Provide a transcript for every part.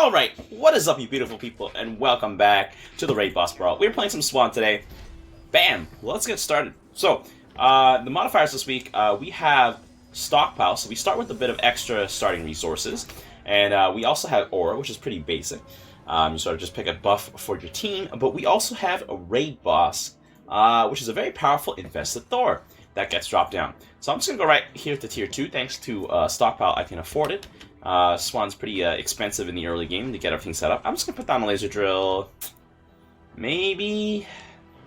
Alright, what is up you beautiful people, and welcome back to the Raidboss Brawl. We're playing some Swann today. Bam! Well, let's get started. So, the modifiers this week, we have Stockpile, so we start with a bit of extra starting resources. And we also have Aura, which is pretty basic. You sort of just pick a buff for your team. But we also have a Raidboss, which is a very powerful Invested Thor that gets dropped down. So I'm just going to go right here to tier 2. Thanks to Stockpile, I can afford it. Swann's pretty expensive in the early game to get everything set up. I'm just going to put down a laser drill. Maybe...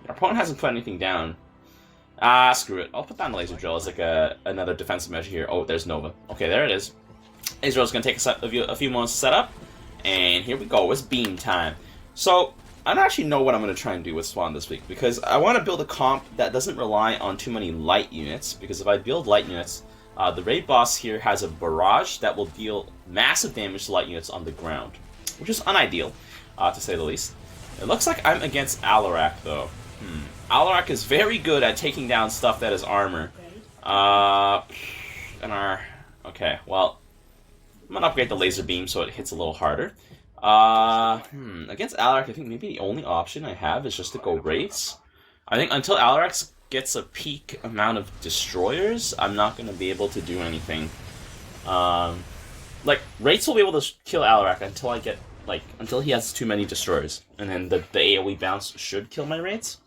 Our opponent hasn't put anything down. Screw it. I'll put down the laser drill as like another defensive measure here. Oh, there's Nova. Okay, there it is. Laser drill is going to take a few moments to set up. And here we go. It's beam time. So, I don't actually know what I'm going to try and do with Swann this week, because I want to build a comp that doesn't rely on too many light units, because if I build light units, the Raidboss here has a barrage that will deal massive damage to light units on the ground, which is unideal, to say the least. It looks like I'm against Alarak, though. Alarak is very good at taking down stuff that is armor. Okay, well, I'm going to upgrade the laser beam so it hits a little harder. Against Alarak, I think maybe the only option I have is just to go Wraiths. I think until Alarak gets a peak amount of destroyers, I'm not going to be able to do anything. Like, Wraiths will be able to kill Alarak until he has too many destroyers. And then the AoE bounce should kill my Wraiths.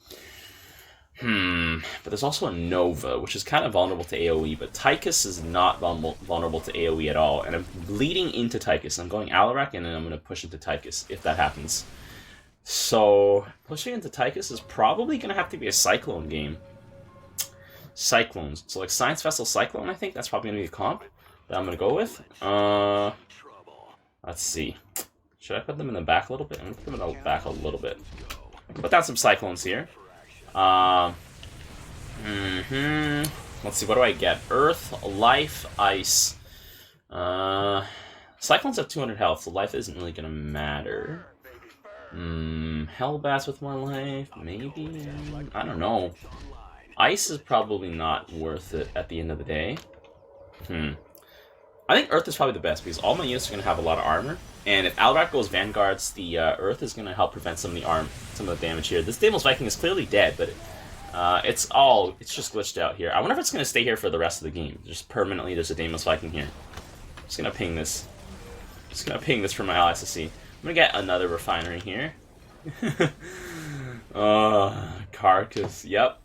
But there's also a Nova, which is kind of vulnerable to AoE, but Tychus is not vulnerable to AoE at all, and I'm bleeding into Tychus. I'm going Alarak, and then I'm going to push into Tychus, if that happens. So, pushing into Tychus is probably going to have to be a Cyclone game. Cyclones. So, like, Science Vessel Cyclone, I think that's probably going to be a comp that I'm going to go with. Let's see. Should I put them in the back a little bit? I'm going to put them in the back a little bit. Put down some Cyclones here. Let's see, what do I get? Earth, Life, Ice. Cyclones have 200 health, so life isn't really gonna matter. Hellbats with 1 life, maybe? I don't know. Ice is probably not worth it at the end of the day. I think Earth is probably the best, because all my units are gonna have a lot of armor. And if Alarak goes Vanguards, the Earth is going to help prevent some of the damage here. This Deimos Viking is clearly dead, but it's just glitched out here. I wonder if it's going to stay here for the rest of the game. Just permanently, there's a Deimos Viking here. I'm just going to ping this. Just going to ping this for my allies to see. I'm going to get another refinery here. Carcass, yep.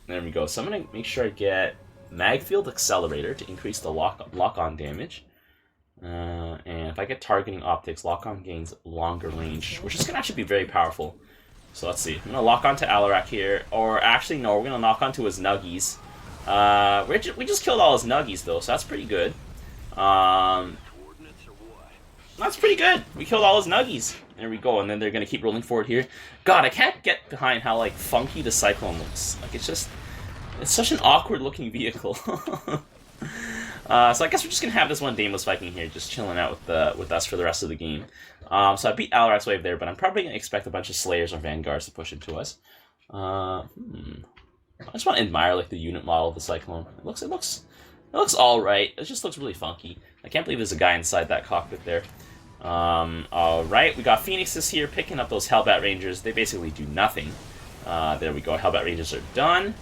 There we go. So I'm going to make sure I get Magfield Accelerator to increase the lock-on damage. And if I get targeting optics, lock-on gains longer range, which is going to actually be very powerful. So let's see. I'm going to lock on to Alarak here. Or actually, no, we're going to knock onto his Nuggies. We just killed all his Nuggies, though, so that's pretty good. That's pretty good. We killed all his Nuggies. There we go, and then they're going to keep rolling forward here. God, I can't get behind how, like, funky the Cyclone looks. Like, it's such an awkward-looking vehicle. So I guess we're just going to have this one Deimos Viking here just chilling out with us for the rest of the game. So I beat Alarak's wave there, but I'm probably going to expect a bunch of Slayers or Vanguards to push into us. I just want to admire like the unit model of the Cyclone. It looks alright. It just looks really funky. I can't believe there's a guy inside that cockpit there. Alright, we got Phoenixes here picking up those Hellbat Rangers. They basically do nothing. There we go. Hellbat Rangers are done.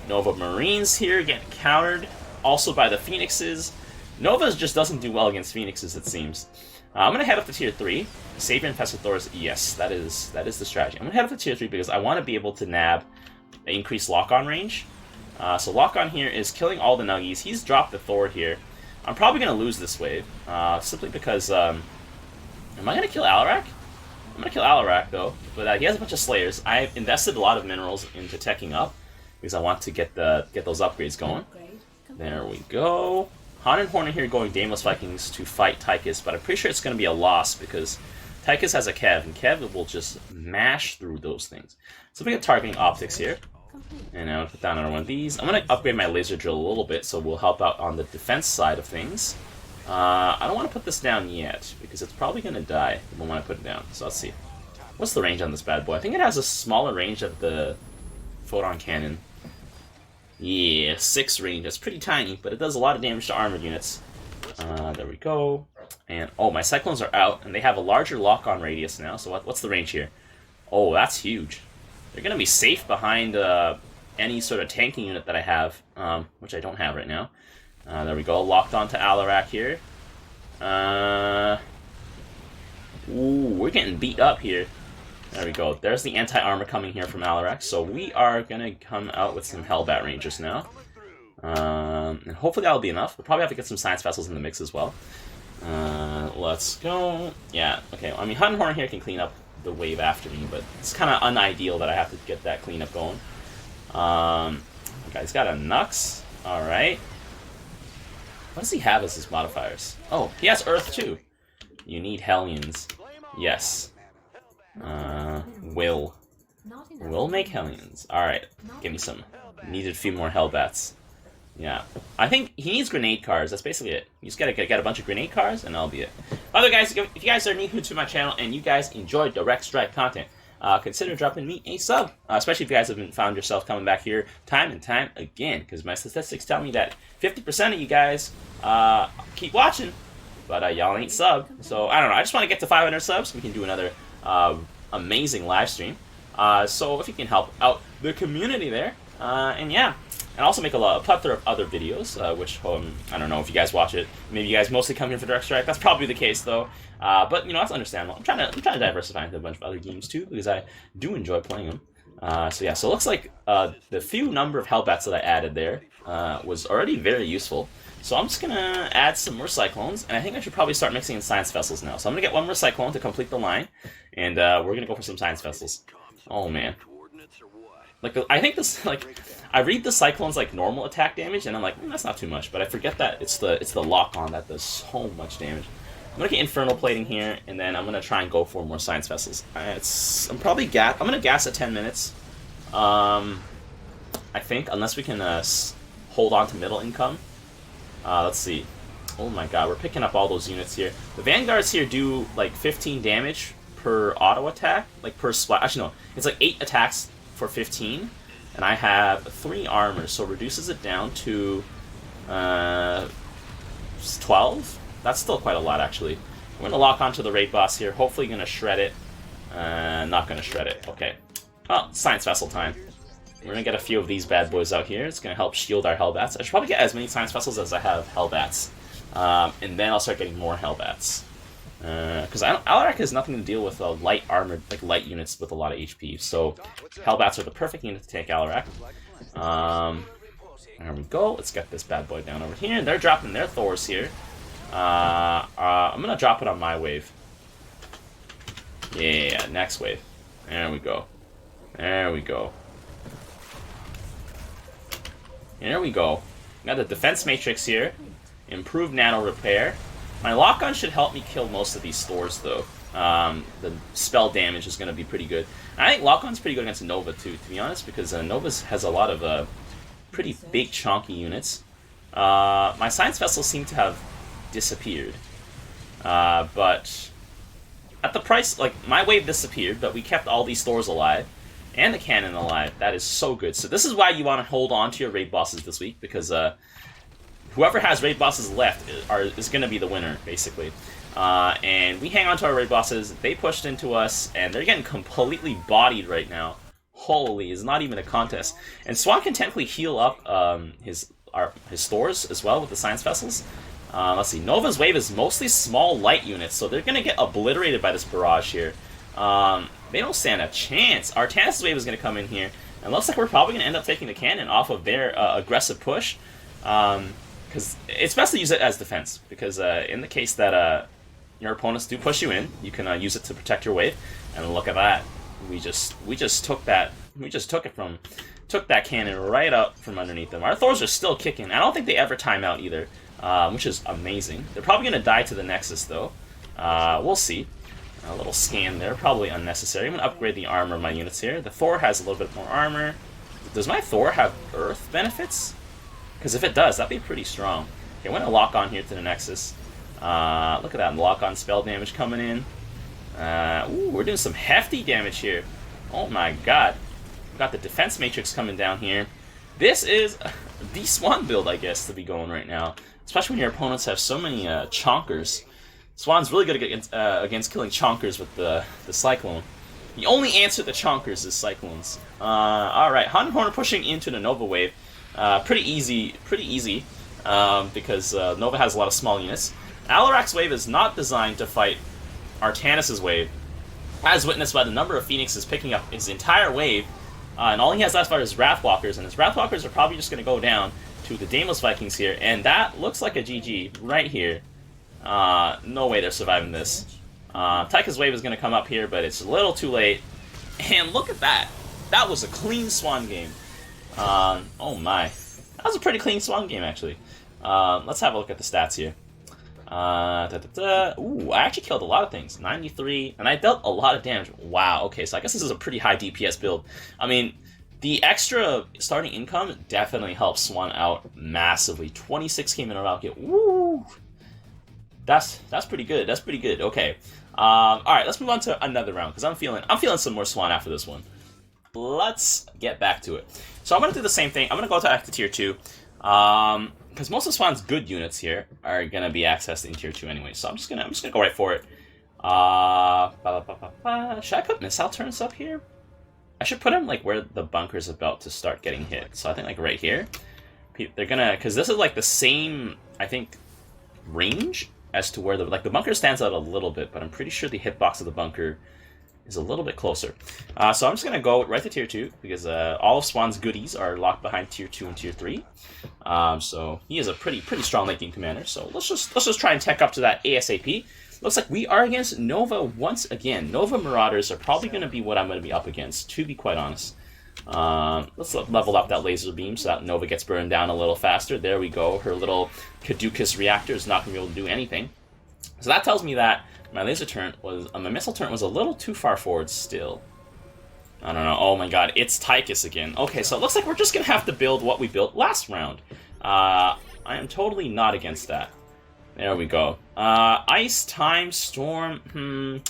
Nova Marines here getting countered. Also by the Phoenixes. Nova just doesn't do well against Phoenixes, it seems. I'm going to head up to tier 3. Savior Infested Thors, yes, that is the strategy. I'm going to head up to tier 3 because I want to be able to nab increased lock-on range. So lock-on here is killing all the Nuggies. He's dropped the Thor here. I'm probably going to lose this wave, simply because... am I going to kill Alarak? I'm going to kill Alarak, though, but he has a bunch of Slayers. I've invested a lot of minerals into teching up because I want to get those upgrades going. There we go. Han and Hornet here going Deimos Vikings to fight Tychus, but I'm pretty sure it's going to be a loss because Tychus has a Kev, and Kev will just mash through those things. So we get targeting optics here. And I'm going to put down another one of these. I'm going to upgrade my laser drill a little bit, so we'll help out on the defense side of things. I don't want to put this down yet, because it's probably going to die when I put it down. So let's see. What's the range on this bad boy? I think it has a smaller range of the photon cannon. Yeah, 6 range. That's pretty tiny, but it does a lot of damage to armored units. There we go. And, oh, my Cyclones are out, and they have a larger lock-on radius now. So what's the range here? Oh, that's huge. They're going to be safe behind any sort of tanking unit that I have, which I don't have right now. There we go, locked onto Alarak here. Ooh, we're getting beat up here. There we go. There's the anti-armor coming here from Alarak. So we are going to come out with some Hellbat Rangers now. And hopefully that'll be enough. We'll probably have to get some Science Vessels in the mix as well. Let's go. Yeah, okay. I mean, Hunt and Horn here can clean up the wave after me, but it's kind of unideal that I have to get that cleanup going. Okay, he's got a Nux. Alright. What does he have as his modifiers? Oh, he has Earth too. You need Hellions. Yes. Will make Hellions. Alright, give me some. Needed a few more Hellbats. Yeah. I think he needs grenade cars. That's basically it. You just gotta get a bunch of grenade cars, and that'll be it. By the way, guys, if you guys are new to my channel and you guys enjoy Direct Strike content, consider dropping me a sub. Especially if you guys have found yourself coming back here time and time again. Because my statistics tell me that 50% of you guys keep watching, but y'all ain't sub. So, I don't know. I just want to get to 500 subs so we can do another amazing live stream. So, if you can help out the community there. And yeah. And also make a plethora of other videos, which, I don't know if you guys watch it. Maybe you guys mostly come here for Direct Strike. That's probably the case, though. But, you know, that's understandable. I'm trying to diversify into a bunch of other games, too, because I do enjoy playing them. So, yeah, so it looks like the few number of Hellbats that I added there was already very useful. So I'm just going to add some more Cyclones, and I think I should probably start mixing in Science Vessels now. So I'm going to get one more Cyclone to complete the line, and we're going to go for some Science Vessels. Oh, man. Like, I think this, like, I read the Cyclone's, like, normal attack damage, and I'm like, that's not too much, but I forget that it's the lock-on that does so much damage. I'm gonna get Infernal Plating here, and then I'm gonna try and go for more Science Vessels. I'm gonna gas at 10 minutes. I think, unless we can hold on to middle income. Let's see. Oh my god, we're picking up all those units here. The Vanguards here do, like, 15 damage per auto attack, like, per splash. Actually, no, it's like 8 attacks for 15, and I have 3 armor, so reduces it down to 12. That's still quite a lot, actually. I'm going to lock onto the Raidboss here, hopefully going to shred it. Not going to shred it. Okay. Well, Science Vessel time. We're going to get a few of these bad boys out here. It's going to help shield our Hellbats. I should probably get as many Science Vessels as I have Hellbats. And then I'll start getting more Hellbats. Because Alarak has nothing to deal with light armored, like light units with a lot of HP. So Hellbats are the perfect unit to take Alarak. There we go. Let's get this bad boy down over here. And they're dropping their Thors here. I'm gonna drop it on my wave. Yeah, next wave. There we go. There we go. There we go. Got the defense matrix here. Improved nano repair. My lock-on should help me kill most of these stores, though. The spell damage is going to be pretty good. And I think lock-on's pretty good against Nova, too, to be honest, because Nova has a lot of pretty big, chonky units. My Science Vessels seem to have disappeared. But at the price, like, my wave disappeared, but we kept all these stores alive. And the cannon alive. That is so good. So this is why you want to hold on to your raid bosses this week, because whoever has raid bosses left is going to be the winner, basically. And we hang on to our raid bosses. They pushed into us, and they're getting completely bodied right now. Holy, it's not even a contest. And Swann can technically heal up his stores as well with the Science Vessels. Let's see. Nova's wave is mostly small light units, so they're going to get obliterated by this barrage here. They don't stand a chance. Artanis' wave is going to come in here, and looks like we're probably going to end up taking the cannon off of their aggressive push. Because it's best to use it as defense, because in the case that your opponents do push you in, you can use it to protect your wave. And look at that, we just took that cannon right up from underneath them. Our Thors are still kicking. I don't think they ever time out either, which is amazing. They're probably gonna die to the Nexus though. We'll see. A little scan there, probably unnecessary. I'm gonna upgrade the armor of my units here. The Thor has a little bit more armor. Does my Thor have Earth benefits? Because if it does, that'd be pretty strong. Okay, I'm going to lock on here to the Nexus. Look at that lock-on spell damage coming in. Ooh, we're doing some hefty damage here. Oh my god. We've got the defense matrix coming down here. This is the Swann build, I guess, to be going right now. Especially when your opponents have so many chonkers. Swann's really good against killing chonkers with the Cyclone. The only answer to chonkers is Cyclones. Alright, Hunt Horner pushing into the Nova wave. Pretty easy, because Nova has a lot of small units. Alarak's wave is not designed to fight Artanis' wave, as witnessed by the number of Phoenixes picking up his entire wave, and all he has left far is Wrathwalkers, and his Wrathwalkers are probably just going to go down to the Daemos Vikings here, and that looks like a GG right here. No way they're surviving this. Tyka's wave is going to come up here, but it's a little too late. And look at that. That was a clean Swann game. Oh my. That was a pretty clean Swann game, actually. Let's have a look at the stats here. Ooh, I actually killed a lot of things. 93, and I dealt a lot of damage. Wow, okay, so I guess this is a pretty high DPS build. I mean, the extra starting income definitely helps Swann out massively. 26k mineral output. Woo! That's pretty good. That's pretty good. Okay. Alright, let's move on to another round, because I'm feeling some more Swann after this one. Let's get back to it. So I'm gonna do the same thing. I'm gonna go to tier 2. Because most of Swann's good units here are gonna be accessed in tier 2 anyway, so I'm just gonna go right for it. Should I put missile turrets up here? I should put them like where the bunker's about to start getting hit. So I think like right here. They're gonna, because this is like the same, I think, range as to where the bunker stands out a little bit, but I'm pretty sure the hitbox of the bunker is a little bit closer. So I'm just gonna go right to tier 2 because all of Swann's goodies are locked behind tier 2 and tier 3. So he is a pretty strong late game commander. So let's just try and tech up to that ASAP. Looks like we are against Nova once again. Nova Marauders are probably gonna be what I'm gonna be up against, to be quite honest. Let's level up that laser beam so that Nova gets burned down a little faster. There we go. Her little Caduceus reactor is not gonna be able to do anything. So that tells me that my laser turret was, my missile turret was a little too far forward still. I don't know. Oh my god, it's Tychus again. Okay, so it looks like we're just gonna have to build what we built last round. I am totally not against that. There we go. Ice, time, storm.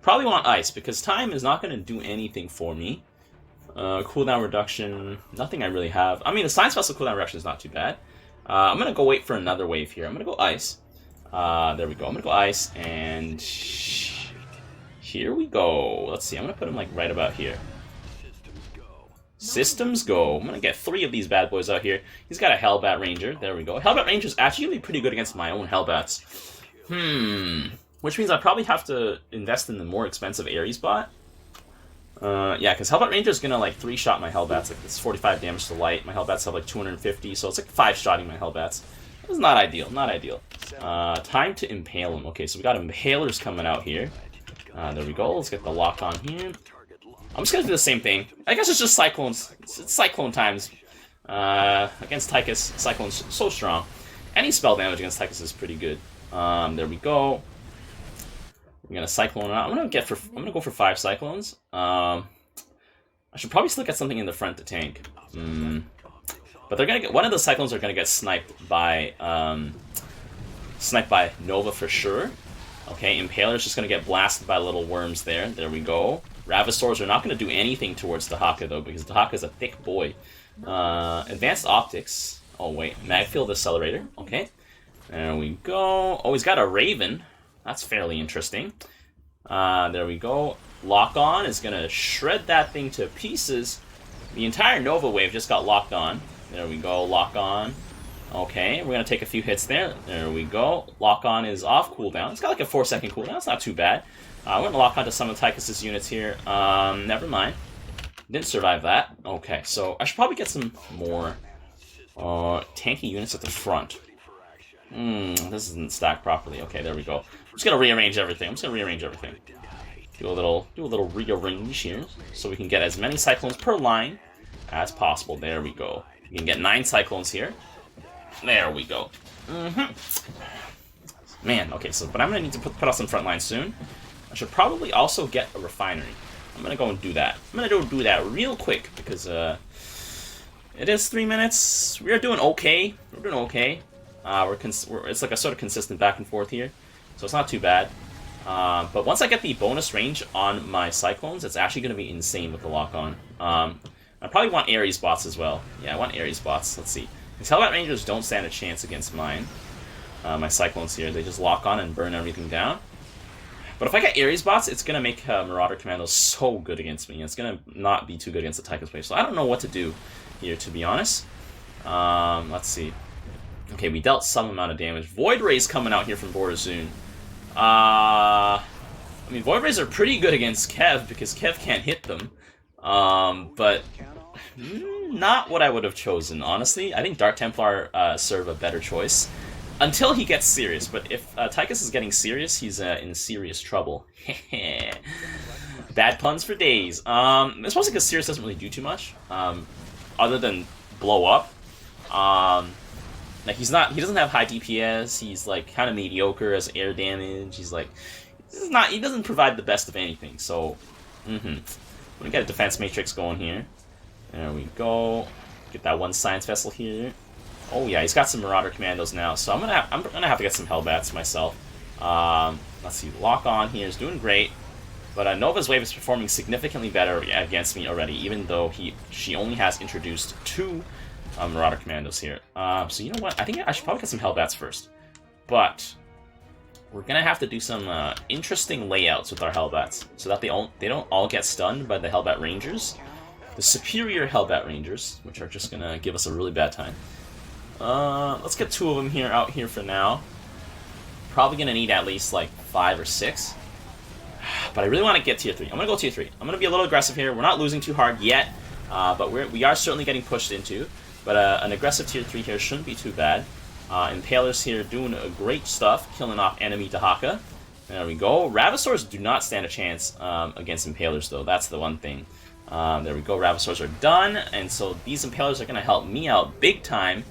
Probably want ice because time is not gonna do anything for me. Cooldown reduction, nothing I really have. I mean, the science vessel cooldown reduction is not too bad. I'm gonna go wait for another wave here. I'm gonna go ice. There we go. I'm gonna go ice, and here we go. Let's see. I'm gonna put him like right about here. Systems go. I'm gonna get 3 of these bad boys out here. He's got a Hellbat Ranger. There we go. Hellbat Ranger is actually gonna be pretty good against my own Hellbats. Which means I probably have to invest in the more expensive Ares bot. Yeah, because Hellbat Ranger is gonna like 3-shot my Hellbats. Like it's 45 damage to light. My Hellbats have like 250, so it's like 5-shotting my Hellbats. It's not ideal. Not ideal. Time to impale him. Okay, so we got impalers coming out here. There we go. Let's get the lock on here. I'm just gonna do the same thing. I guess it's just Cyclones. It's Cyclone times. Against Tychus, Cyclone's so strong. Any spell damage against Tychus is pretty good. There we go. We're gonna Cyclone out. I'm gonna go for 5 Cyclones. I should probably still get something in the front to tank. But they're gonna get, one of the Cyclones are gonna get sniped by Nova for sure. Okay, Impaler's just gonna get blasted by little worms there. There we go. Ravasaurs are not gonna do anything towards Dahaka though, because Dahaka's a thick boy. Advanced Optics. Oh wait, Magfield Accelerator. Okay. There we go. Oh, he's got a Raven. That's fairly interesting. There we go. Lock on is gonna shred that thing to pieces. The entire Nova wave just got locked on. There we go. Lock on. Okay, we're gonna take a few hits there. There we go. Lock on is off cooldown. It's got like a 4-second cooldown. It's not too bad. We're gonna lock onto some of Tychus' units here. Never mind. Didn't survive that. Okay, so I should probably get some more tanky units at the front. This isn't stacked properly. Okay, there we go. I'm just gonna rearrange everything. Do a little rearrange here, so we can get as many Cyclones per line as possible. There we go. We can get 9 Cyclones here. There we go. Man, okay, so, but I'm gonna need to put out some front lines soon. I should probably also get a refinery. I'm gonna go and do that. I'm gonna go do that real quick, because, it is 3 minutes. We're doing okay. We're doing okay. It's like a sort of consistent back and forth here, so it's not too bad. But once I get the bonus range on my Cyclones, it's actually gonna be insane with the lock-on. I probably want Ares bots as well. Yeah, I want Ares bots. Let's see. These Hellbat Rangers don't stand a chance against mine. my Cyclones here. They just lock on and burn everything down. But if I get Ares bots, it's going to make Marauder Commandos so good against me. It's going to not be too good against the Tychus wave. So I don't know what to do here, to be honest. Let's see. Okay, we dealt some amount of damage. Void Rays coming out here from Borazun. I mean, Void Rays are pretty good against Kev because Kev can't hit them. But not what I would have chosen, honestly. I think Dark Templar serve a better choice. Until he gets serious, but if Tychus is getting serious, he's in serious trouble. Bad puns for days. It's mostly because Sirius doesn't really do too much, other than blow up. Like he doesn't have high DPS. He's like kind of mediocre as air damage. He's like, he doesn't provide the best of anything. So, we're gonna get a defense matrix going here. There we go. Get that one science vessel here. Oh yeah, he's got some Marauder Commandos now, so I'm gonna have to get some Hellbats myself. Let's see, Lock On here is doing great, but Nova's Wave is performing significantly better against me already, even though she only has introduced 2 Marauder Commandos here. So you know what? I think I should probably get some Hellbats first, but we're gonna have to do some interesting layouts with our Hellbats so that they don't all get stunned by the Hellbat Rangers, the superior Hellbat Rangers, which are just gonna give us a really bad time. Let's get 2 of them out here for now. Probably gonna need at least like 5 or 6. But I really want to get tier 3. I'm gonna go tier 3. I'm gonna be a little aggressive here. We're not losing too hard yet, but we are certainly getting pushed into. But an aggressive tier 3 here shouldn't be too bad. Impalers here doing great stuff, killing off enemy Dahaka. There we go. Ravasaurs do not stand a chance against Impalers though. That's the one thing. There we go. Ravasaurs are done, and so these Impalers are gonna help me out big time.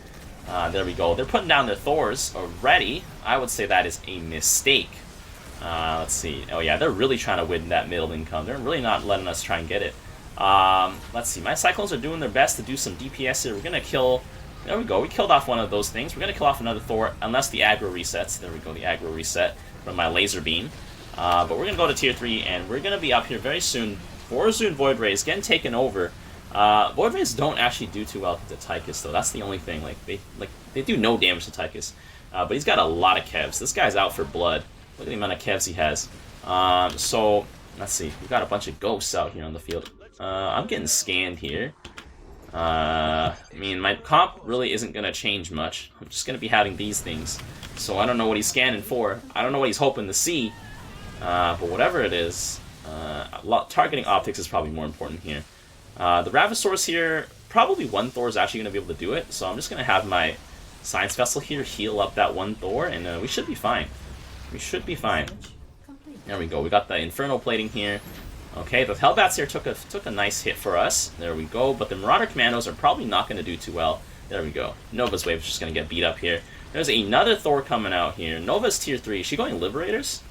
There we go. They're putting down their Thors already. I would say that is a mistake. Let's see. Oh yeah, they're really trying to win that middle income. They're really not letting us try and get it. Let's see. My Cyclones are doing their best to do some DPS here. We're going to kill... There we go. We killed off one of those things. We're going to kill off another Thor, unless the aggro resets. There we go. The aggro reset from my laser beam. But we're going to go to tier 3, and we're going to be up here very soon. Borazun Void Rays getting taken over. Void Rays don't actually do too well to Tychus, though. That's the only thing. They do no damage to Tychus. But he's got a lot of kevs. This guy's out for blood. Look at the amount of kevs he has. So, let's see. We've got a bunch of ghosts out here on the field. I'm getting scanned here. I mean, my comp really isn't going to change much. I'm just going to be having these things. So I don't know what he's scanning for. I don't know what he's hoping to see. But whatever it is, targeting optics is probably more important here. The Ravasaurs here, probably one Thor is actually going to be able to do it. So I'm just going to have my Science Vessel here heal up that one Thor, and we should be fine. We should be fine. There we go. We got the Inferno Plating here. Okay, the Hellbats here took a nice hit for us. There we go. But the Marauder Commandos are probably not going to do too well. There we go. Nova's Wave is just going to get beat up here. There's another Thor coming out here. Nova's tier 3. Is she going Liberators?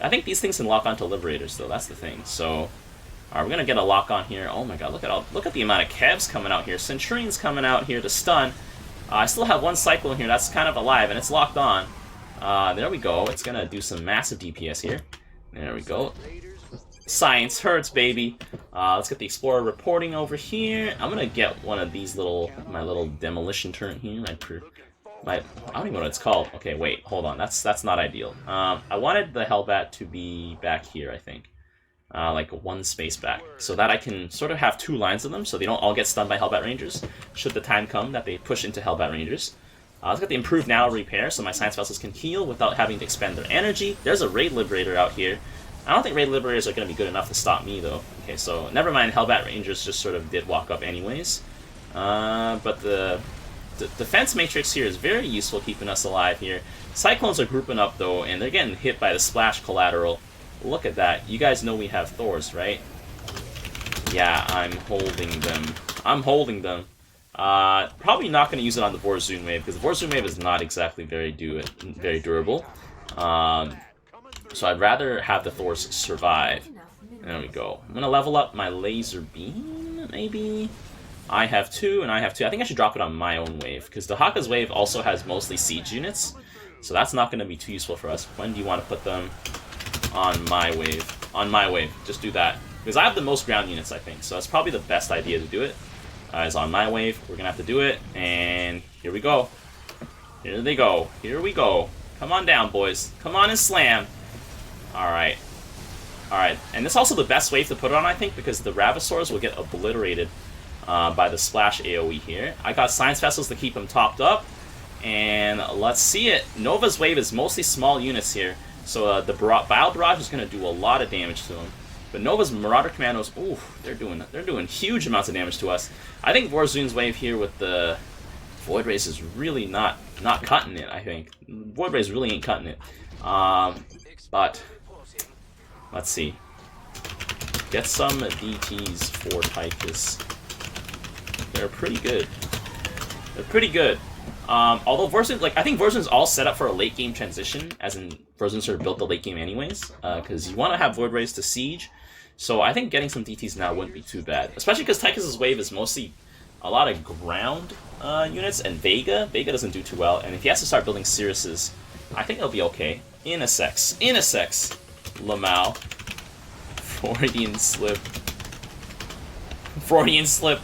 I think these things can lock onto Liberators, though. That's the thing. So, we're going to get a lock on here. Oh my god, look at the amount of Kevs coming out here. Centurions coming out here to stun. I still have one Cyclone here that's kind of alive, and it's locked on. There we go. It's going to do some massive DPS here. There we go. Science hurts, baby. Let's get the Explorer reporting over here. I'm going to get one of these my little demolition turret here. I don't even know what it's called. Okay, wait, hold on. That's not ideal. I wanted the Hellbat to be back here, I think. Like one space back. So that I can sort of have 2 lines of them, so they don't all get stunned by Hellbat Rangers, should the time come that they push into Hellbat Rangers. Let's get the improved Now Repair, so my Science Vessels can heal without having to expend their energy. There's a Raid Liberator out here. I don't think Raid Liberators are going to be good enough to stop me, though. Okay, so never mind, Hellbat Rangers just sort of did walk up anyways. But the Defense Matrix here is very useful keeping us alive here. Cyclones are grouping up, though, and they're getting hit by the Splash Collateral. Look at that. You guys know we have Thors, right? Yeah, I'm holding them. I'm holding them. Probably not going to use it on the Borazun Wave, because the Borazun Wave is not exactly very durable. So I'd rather have the Thors survive. There we go. I'm going to level up my Laser Beam, maybe? I have 2, and I have 2. I think I should drop it on my own wave, because Dahaka's wave also has mostly siege units, so that's not going to be too useful for us. When do you want to put them? On my wave. On my wave. Just do that. Because I have the most ground units, I think, so that's probably the best idea to do it. Is on my wave. We're going to have to do it, and here we go. Here they go. Here we go. Come on down, boys. Come on and slam. Alright. Alright. And this is also the best wave to put it on, I think, because the Ravasaurs will get obliterated by the Splash AoE here. I got Science Vessels to keep them topped up. And let's see it. Nova's wave is mostly small units here. So the Bile Barrage is going to do a lot of damage to him. But Nova's Marauder Commandos, ooh, they're doing huge amounts of damage to us. I think Vorzoon's wave here with the Void Rays is really not cutting it, I think. Void Rays really ain't cutting it. But let's see. Get some DTs for Tychus. They're pretty good. They're pretty good. Although Vorzoon, like, I think Vorzoon's all set up for a late game transition, as in Vorzoon sort of built the late game anyways, because you want to have Void Rays to siege. So I think getting some DTs now wouldn't be too bad, especially because Tychus' wave is mostly a lot of ground units, and Vega doesn't do too well, and if he has to start building Sirius's, I think it'll be okay. In a sex, Lamau. Freudian slip. Freudian slip.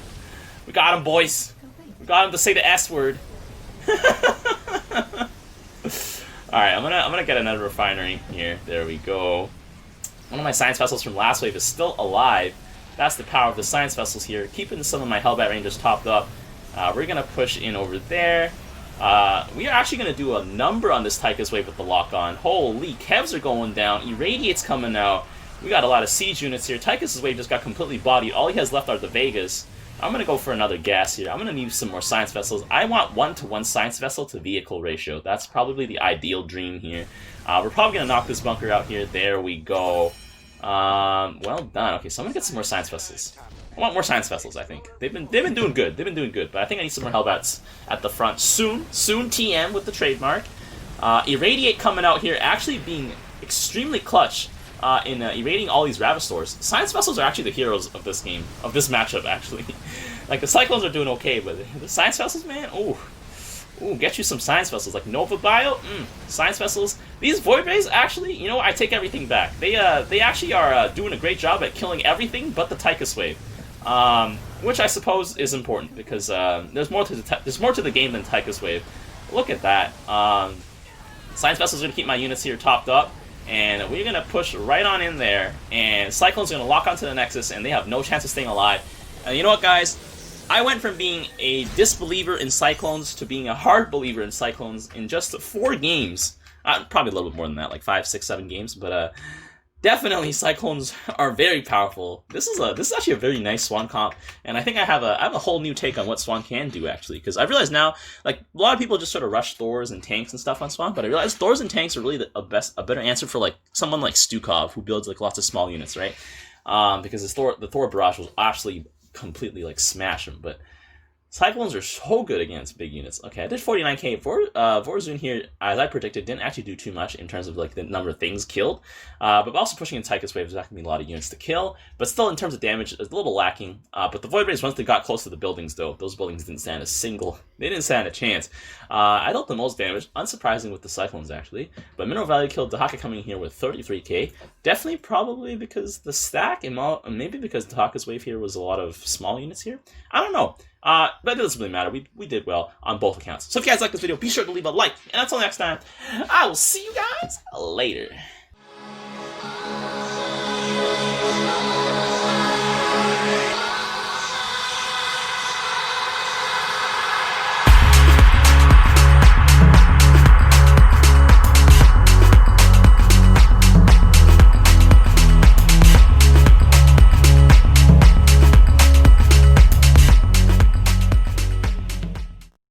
We got him, boys. We got him to say the S word. Alright, I'm gonna get another refinery here. There we go. One of my science vessels from last wave is still alive. That's the power of the science vessels here, keeping some of my Hellbat Rangers topped up. We're gonna push in over there. We are actually gonna do a number on this Tychus wave with the lock-on. Holy, Kevs are going down. Irradiate's coming out. We got a lot of siege units here. Tychus' wave just got completely bodied. All he has left are the Vegas. I'm going to go for another gas here. I'm going to need some more science vessels. I want 1-to-1 science vessel to vehicle ratio. That's probably the ideal dream here. We're probably going to knock this bunker out here. There we go. Well done. Okay, so I'm going to get some more science vessels. I want more science vessels, I think. They've been doing good. They've been doing good, but I think I need some more Hellbats at the front. Soon TM with the trademark. Irradiate coming out here, actually being extremely clutch. In evading all these Ravasaurs. Science Vessels are actually the heroes of this game, of this matchup, actually. Like, the Cyclones are doing okay, but the Science Vessels, man, ooh, get you some Science Vessels. Like, Nova Bio, Science Vessels. These Void Rays, actually, you know, I take everything back. They actually are doing a great job at killing everything but the Tychus wave. Which I suppose is important, because there's more to the game than Tychus wave. Look at that. Science Vessels are going to keep my units here topped up. And we're going to push right on in there, and Cyclone's going to lock onto the Nexus, and they have no chance of staying alive. And you know what, guys? I went from being a disbeliever in Cyclones to being a hard believer in Cyclones in just 4 games. Probably a little bit more than that, like 5, 6, 7 games, but definitely Cyclones are very powerful. This is actually a very nice Swann comp, and I think I have a whole new take on what Swann can do, actually, because I realize now, like, a lot of people just sort of rush Thors and tanks and stuff on Swann, but I realize Thors and tanks are really a better answer for, like, someone like Stukov, who builds, like, lots of small units, right? Because the Thor barrage will actually completely, like, smash him, but Cyclones are so good against big units. Okay, I did 49k. Vorzoon here, as I predicted, didn't actually do too much in terms of, like, the number of things killed. But also pushing in Tychus wave is not going to be a lot of units to kill. But still, in terms of damage, it's a little lacking. But the Void Rays, once they got close to the buildings, though, those buildings didn't stand they didn't stand a chance. I dealt the most damage, unsurprising with the Cyclones, actually. But Mineral Valley killed Dahaka coming here with 33k. Definitely, probably because the stack, and maybe because Dahaka's wave here was a lot of small units here. I don't know. But it doesn't really matter. We did well on both accounts. So if you guys like this video, be sure to leave a like. And until next time, I will see you guys later.